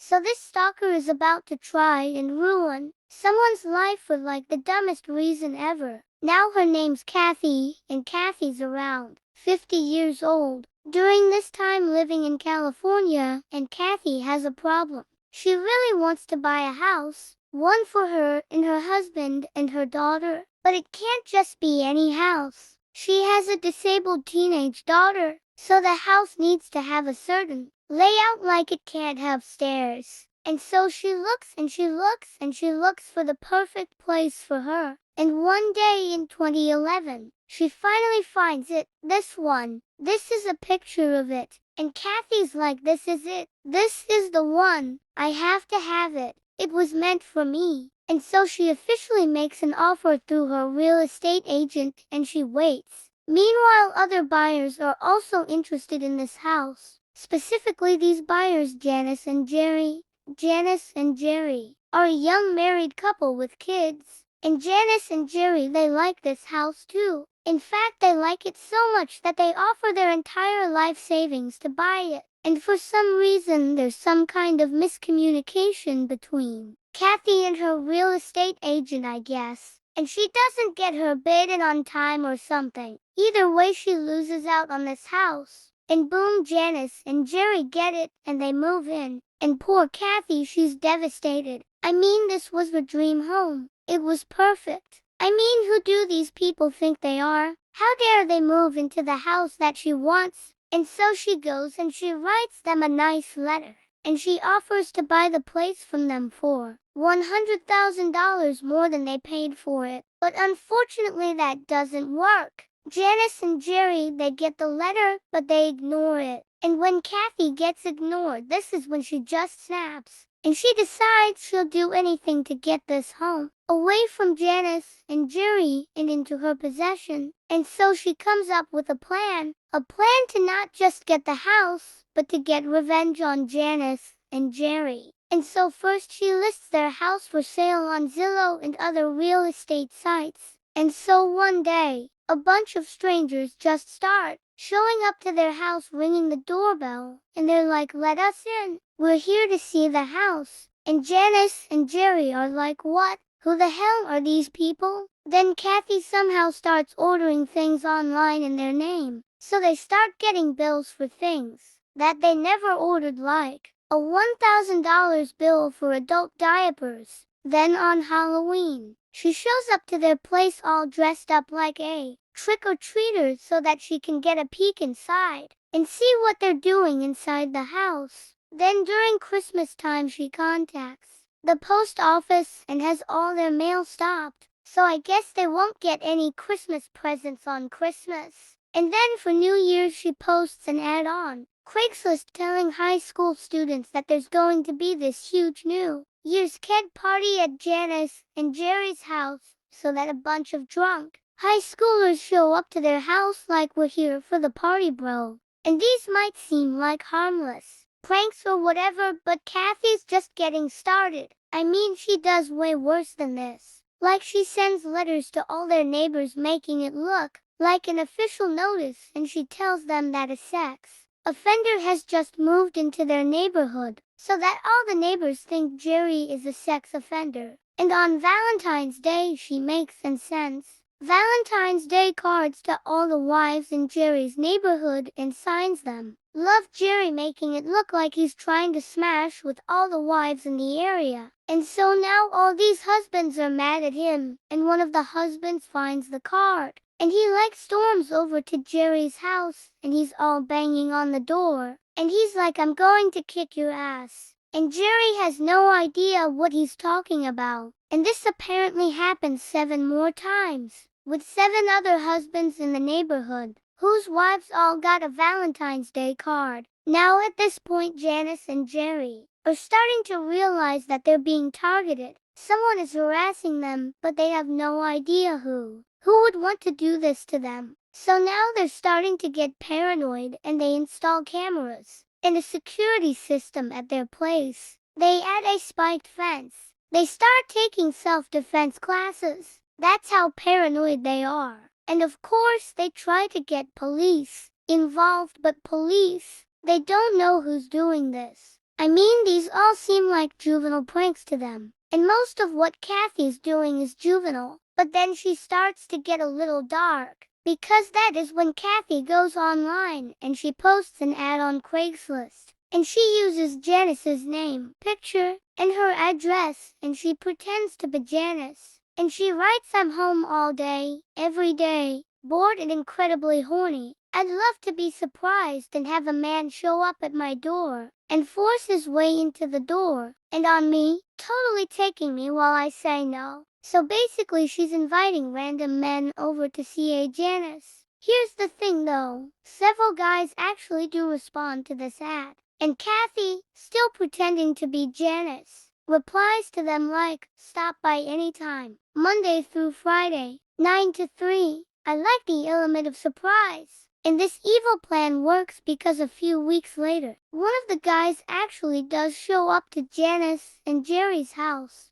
So this stalker is about to try and ruin someone's life for like the dumbest reason ever. Now her name's Kathy, and Kathy's around 50 years old. During this time living in California, and Kathy has a problem. She really wants to buy a house, one for her and her husband and her daughter. But it can't just be any house. She has a disabled teenage daughter, so the house needs to have a certain layout, like it can't have stairs. And so she looks and she looks and she looks for the perfect place for her. And one day in 2011, she finally finds it. This one. This is a picture of it. And Kathy's like, this is it. This is the one. I have to have it. It was meant for me. And so she officially makes an offer through her real estate agent, and she waits. Meanwhile, other buyers are also interested in this house. Specifically, these buyers, Janice and Jerry. Janice and Jerry are a young married couple with kids. And Janice and Jerry, they like this house too. In fact, they like it so much that they offer their entire life savings to buy it. And for some reason, there's some kind of miscommunication between Kathy and her real estate agent, I guess. And she doesn't get her bid in on time or something. Either way, she loses out on this house. And boom, Janice and Jerry get it, and they move in. And poor Kathy, she's devastated. I mean, this was her dream home. It was perfect. I mean, who do these people think they are? How dare they move into the house that she wants? And so she goes and she writes them a nice letter. And she offers to buy the place from them for $100,000 more than they paid for it. But unfortunately, that doesn't work. Janice and Jerry, they get the letter, but they ignore it. And when Kathy gets ignored, this is when she just snaps. And she decides she'll do anything to get this home away from Janice and Jerry and into her possession. And so she comes up with a plan to not just get the house, but to get revenge on Janice and Jerry. And so first she lists their house for sale on Zillow and other real estate sites. And so one day, a bunch of strangers just start showing up to their house, ringing the doorbell, and they're like, let us in. We're here to see the house. And Janice and Jerry are like, what? Who the hell are these people? Then Kathy somehow starts ordering things online in their name. So they start getting bills for things that they never ordered, like a $1,000 bill for adult diapers. Then on Halloween, she shows up to their place all dressed up like a trick-or-treater so that she can get a peek inside and see what they're doing inside the house. Then during Christmas time, she contacts the post office and has all their mail stopped. So I guess they won't get any Christmas presents on Christmas. And then for New Year's, she posts an ad on Craigslist telling high school students that there's going to be this huge New Year's keg party at Janice and Jerry's house, so that a bunch of drunk high schoolers show up to their house like, we're here for the party, bro. And these might seem like harmless pranks or whatever, but Kathy's just getting started. I mean, she does way worse than this. Like, she sends letters to all their neighbors making it look like an official notice, and she tells them that a sex offender has just moved into their neighborhood, so that all the neighbors think Jerry is a sex offender. And on Valentine's Day, she makes and sends Valentine's Day cards to all the wives in Jerry's neighborhood and signs them Love Jerry, making it look like he's trying to smash with all the wives in the area. And so now all these husbands are mad at him, and one of the husbands finds the card, and he like storms over to Jerry's house, and he's all banging on the door, and he's like, I'm going to kick your ass. And Jerry has no idea what he's talking about. And this apparently happens 7 more times, with 7 other husbands in the neighborhood, whose wives all got a Valentine's Day card. Now at this point, Janice and Jerry are starting to realize that they're being targeted. Someone is harassing them, but they have no idea who. Who would want to do this to them? So now they're starting to get paranoid, and they install cameras and a security system at their place. They add a spiked fence. They start taking self-defense classes. That's how paranoid they are. And of course, they try to get police involved, but police, they don't know who's doing this. I mean, these all seem like juvenile pranks to them. And most of what Kathy's doing is juvenile. But then she starts to get a little dark. Because that is when Kathy goes online and she posts an ad on Craigslist. And she uses Janice's name, picture, and her address, and she pretends to be Janice. And she writes, "I'm home all day, every day, bored and incredibly horny. I'd love to be surprised and have a man show up at my door and force his way into the door and on me, totally taking me while I say no." So basically she's inviting random men over to see Janice. Here's the thing though, several guys actually do respond to this ad. And Kathy, still pretending to be Janice, replies to them like, "Stop by anytime, Monday through Friday, 9 to 3. I like the element of surprise." And this evil plan works because a few weeks later, one of the guys actually does show up to Janice and Jerry's house.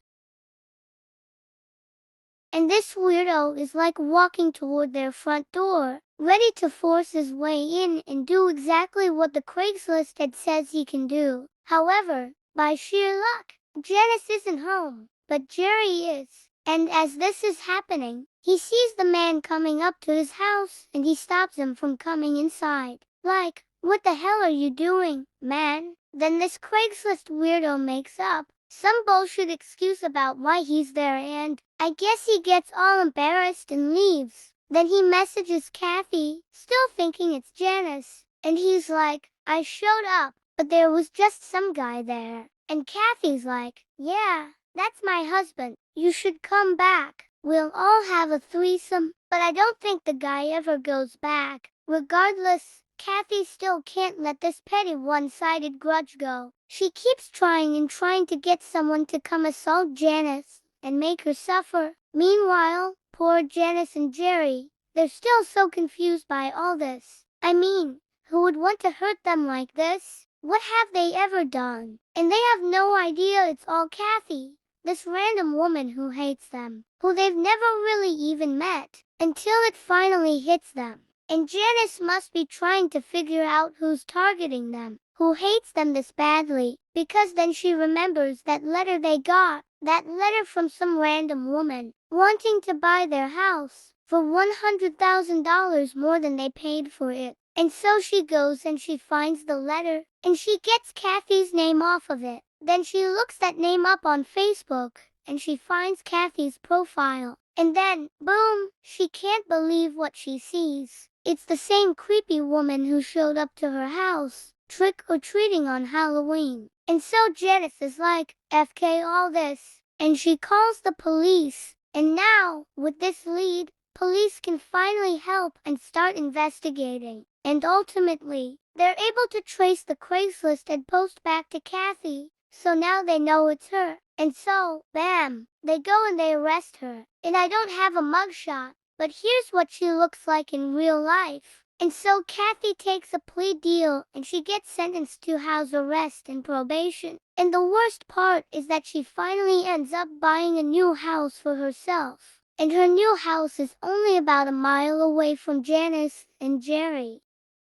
And this weirdo is like walking toward their front door, ready to force his way in and do exactly what the Craigslist ad says he can do. However, by sheer luck, Janice isn't home, but Jerry is. And as this is happening, he sees the man coming up to his house and he stops him from coming inside. Like, "What the hell are you doing, man?" Then this Craigslist weirdo makes up some bullshit excuse about why he's there, and I guess he gets all embarrassed and leaves. Then he messages Kathy, still thinking it's Janice, and he's like, "I showed up, but there was just some guy there." And Kathy's like, "Yeah, that's my husband. You should come back. We'll all have a threesome." But I don't think the guy ever goes back. Regardless, Kathy still can't let this petty one-sided grudge go. She keeps trying and trying to get someone to come assault Janice and make her suffer. Meanwhile, poor Janice and Jerry, they're still so confused by all this. I mean, who would want to hurt them like this? What have they ever done? And they have no idea it's all Kathy, this random woman who hates them, who they've never really even met, until it finally hits them. And Janice must be trying to figure out who's targeting them, who hates them this badly, because then she remembers that letter they got, that letter from some random woman, wanting to buy their house for $100,000 more than they paid for it. And so she goes and she finds the letter, and she gets Kathy's name off of it. Then she looks that name up on Facebook, and she finds Kathy's profile. And then, boom, she can't believe what she sees. It's the same creepy woman who showed up to her house, trick-or-treating on Halloween. And so Janice is like, "FK all this," and she calls the police. And now, with this lead, police can finally help and start investigating. And ultimately, they're able to trace the Craigslist ad post back to Kathy. So now they know it's her. And so, bam, they go and they arrest her. And I don't have a mugshot, but here's what she looks like in real life. And so Kathy takes a plea deal and she gets sentenced to house arrest and probation. And the worst part is that she finally ends up buying a new house for herself. And her new house is only about a mile away from Janice and Jerry.